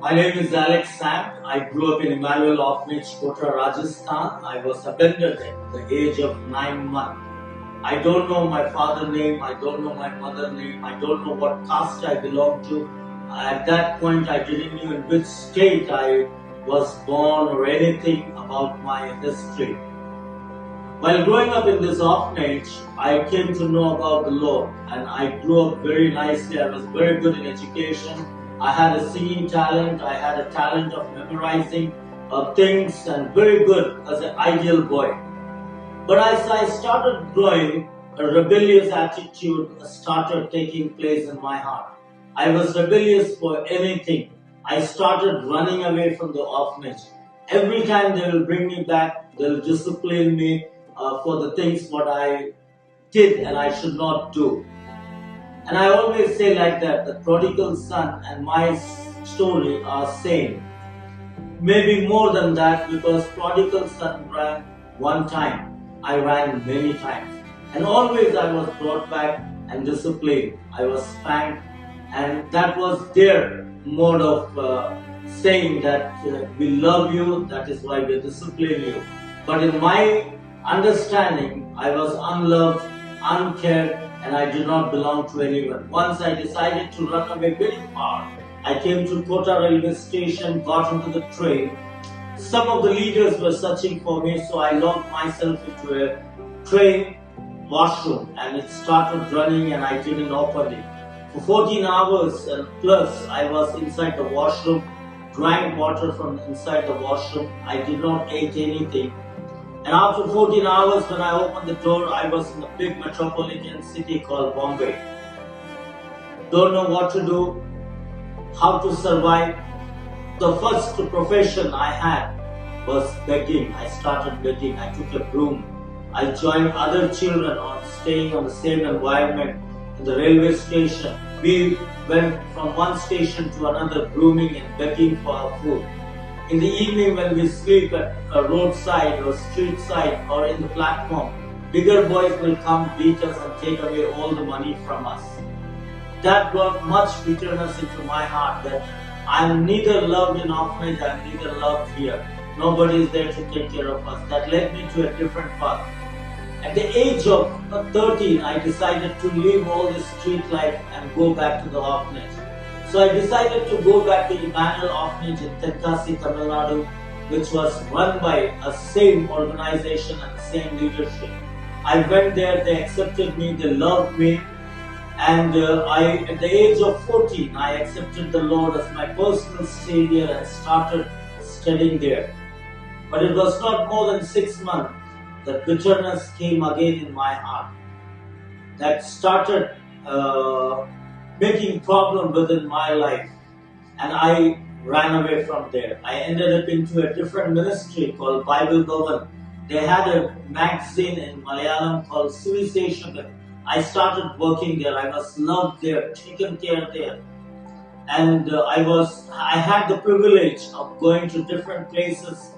My name is Alex Sam. I grew up in Emmanuel Orphanage, Kota, Rajasthan. I was abandoned at the age of 9 months. I don't know my father's name, I don't know my mother's name, I don't know what caste I belong to. At that point, I didn't know in which state I was born or anything about my history. While growing up in this orphanage, I came to know about the Lord, and I grew up very nicely. I was very good in education. I had a singing talent, I had a talent of memorizing things, and very good as an ideal boy. But as I started growing, a rebellious attitude started taking place in my heart. I was rebellious for anything. I started running away from the orphanage. Every time they will bring me back, they'll discipline me for the things what I did and I should not do. And I always say like that, the prodigal son and my story are same. Maybe more than that, because prodigal son ran one time. I ran many times. And always I was brought back and disciplined. I was spanked, and that was their mode of saying that we love you, that is why we discipline you. But in my understanding, I was unloved, uncared, and I did not belong to anyone. Once I decided to run away very far. I came to Kota railway station, got into the train. Some of the leaders were searching for me, so I locked myself into a train washroom, and it started running and I didn't open it. For 14 hours and plus, I was inside the washroom, drank water from inside the washroom. I did not eat anything. And after 14 hours, when I opened the door, I was in a big metropolitan city called Bombay. Don't know what to do, how to survive. The first profession I had was begging. I started begging. I took a broom. I joined other children on staying on the same environment in the railway station. We went from one station to another, brooming and begging for our food. In the evening, when we sleep at a roadside or street side or in the platform, bigger boys will come, beat us and take away all the money from us. That brought much bitterness into my heart, that I am neither loved in orphanage, I am neither loved here. Nobody is there to take care of us. That led me to a different path. At the age of 13, I decided to leave all this street life and go back to the orphanage. So I decided to go back to Emmanuel Orphanage in Tenkasi, Tamil Nadu, which was run by a same organization and the same leadership. I went there, they accepted me, they loved me, and at the age of 14, I accepted the Lord as my personal Savior and started studying there. But it was not more than 6 months that bitterness came again in my heart. That started making problem within my life, and I ran away from there. I ended up into a different ministry called Bible Bhavan. They had a magazine in Malayalam called Suviseshakam. I started working there. I was loved there, taken care there, and I had the privilege of going to different places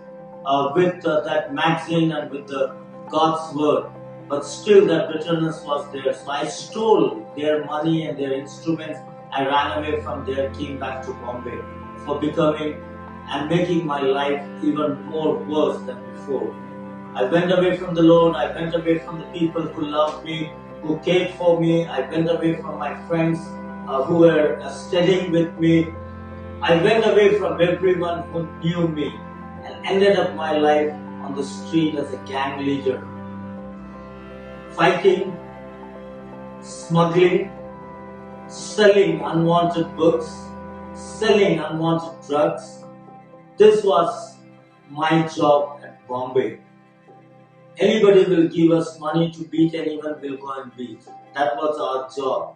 with that magazine and with God's word. But still that bitterness was there. So I stole their money and their instruments. I ran away from there, came back to Bombay for becoming and making my life even more worse than before. I went away from the Lord. I went away from the people who loved me, who cared for me. I went away from my friends who were studying with me. I went away from everyone who knew me and ended up my life on the street as a gang leader. Fighting, smuggling, selling unwanted books, selling unwanted drugs. This was my job at Bombay. Anybody will give us money to beat anyone, we'll go and beat. That was our job.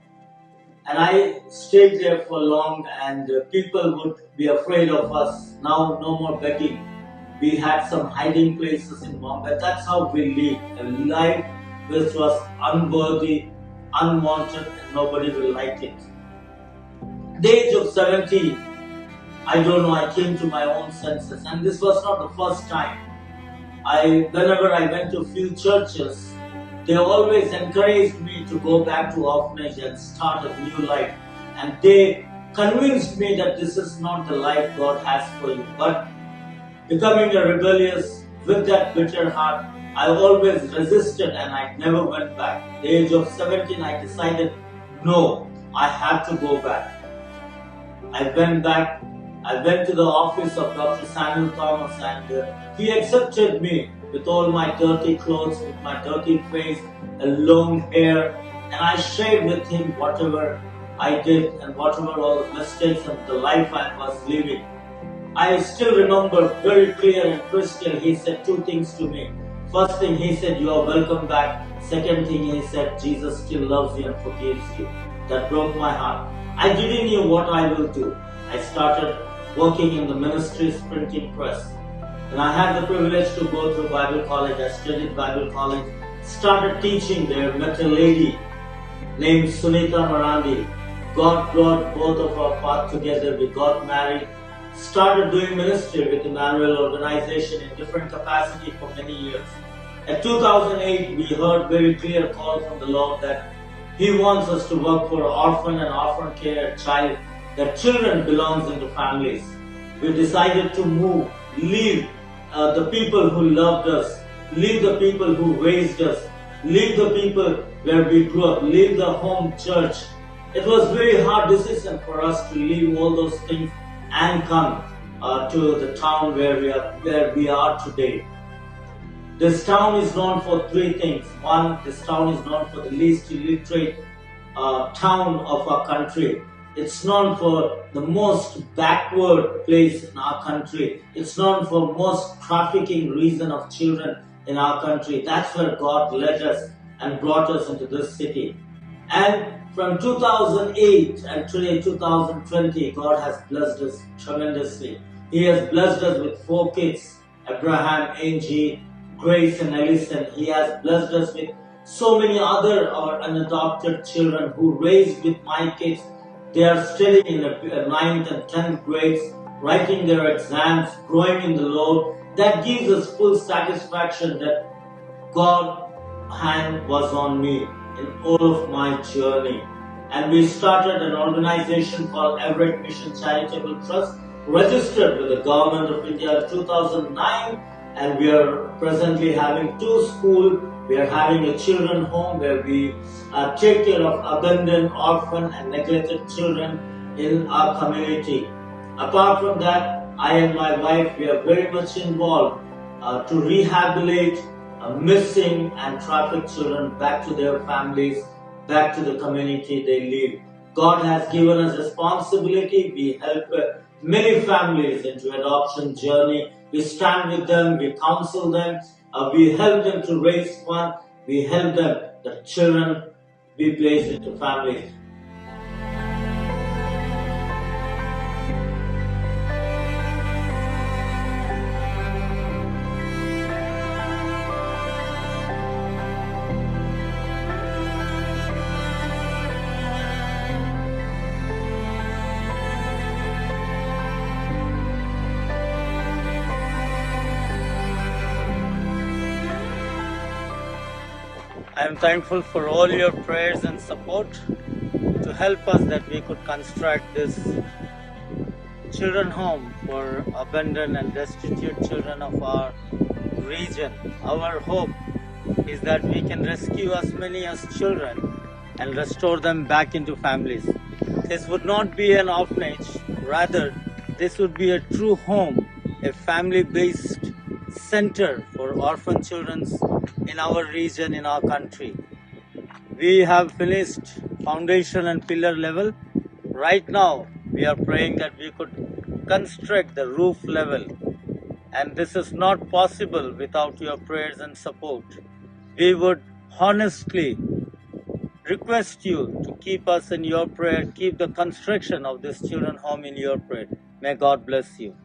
And I stayed there for long, and people would be afraid of us. Now no more begging. We had some hiding places in Bombay. That's how we lived. A life which was unworthy, unwanted, and nobody will like it. At the age of 17, I don't know, I came to my own senses, and this was not the first time. Whenever I went to few churches, they always encouraged me to go back to orphanage and start a new life. And they convinced me that this is not the life God has for you. But becoming a rebellious with that bitter heart, I always resisted and I never went back. At the age of 17, I decided, no, I have to go back. I went back. I went to the office of Dr. Samuel Thomas, and he accepted me with all my dirty clothes, with my dirty face and long hair, and I shared with him whatever I did and whatever all the mistakes and the life I was living. I still remember very clear and crystal. He said two things to me. First thing, he said, you are welcome back. Second thing, he said, Jesus still loves you and forgives you. That broke my heart. I didn't know what I will do. I started working in the ministry's printing press. And I had the privilege to go through Bible college. I studied Bible college, started teaching there, met a lady named Sunita Marandi. God brought both of our paths together. We got married, started doing ministry with Emmanuel organization in different capacity for many years. In 2008, we heard very clear call from the Lord that He wants us to work for orphan and orphan care child, that children belongs into families. We decided to move, leave the people who loved us, leave the people who raised us, leave the people where we grew up, leave the home church. It was very hard decision for us to leave all those things and come to the town where we are today. This town is known for three things. One, this town is known for the least illiterate town of our country. It's known for the most backward place in our country. It's known for most trafficking reason of children in our country. That's where God led us and brought us into this city. And from 2008 and today 2020, God has blessed us tremendously. He has blessed us with 4 kids, Abraham, Angie, Grace and Ellison. He has blessed us with so many other unadopted children who raised with my kids. They are studying in the 9th and 10th grades, writing their exams, growing in the Lord. That gives us full satisfaction that God's hand was on me in all of my journey. And we started an organization called Everett Mission Charitable Trust, registered with the Government of India in 2009, and we are presently having 2 schools. We are having a children home where we take care of abandoned, orphan and neglected children in our community. Apart from that, I and my wife, we are very much involved to rehabilitate missing and trafficked children back to their families, back to the community they live. God has given us responsibility. We help many families into adoption journey. We stand with them, we counsel them, we help them to raise funds, we help them, the children be placed into families. I am thankful for all your prayers and support to help us that we could construct this children home for abandoned and destitute children of our region. Our hope is that we can rescue as many as children and restore them back into families. This would not be an orphanage, rather this would be a true home, a family-based center for orphan children in our region, in our country. We have finished foundation and pillar level. Right now, we are praying that we could construct the roof level. And this is not possible without your prayers and support. We would honestly request you to keep us in your prayer, keep the construction of this children home in your prayer. May God bless you.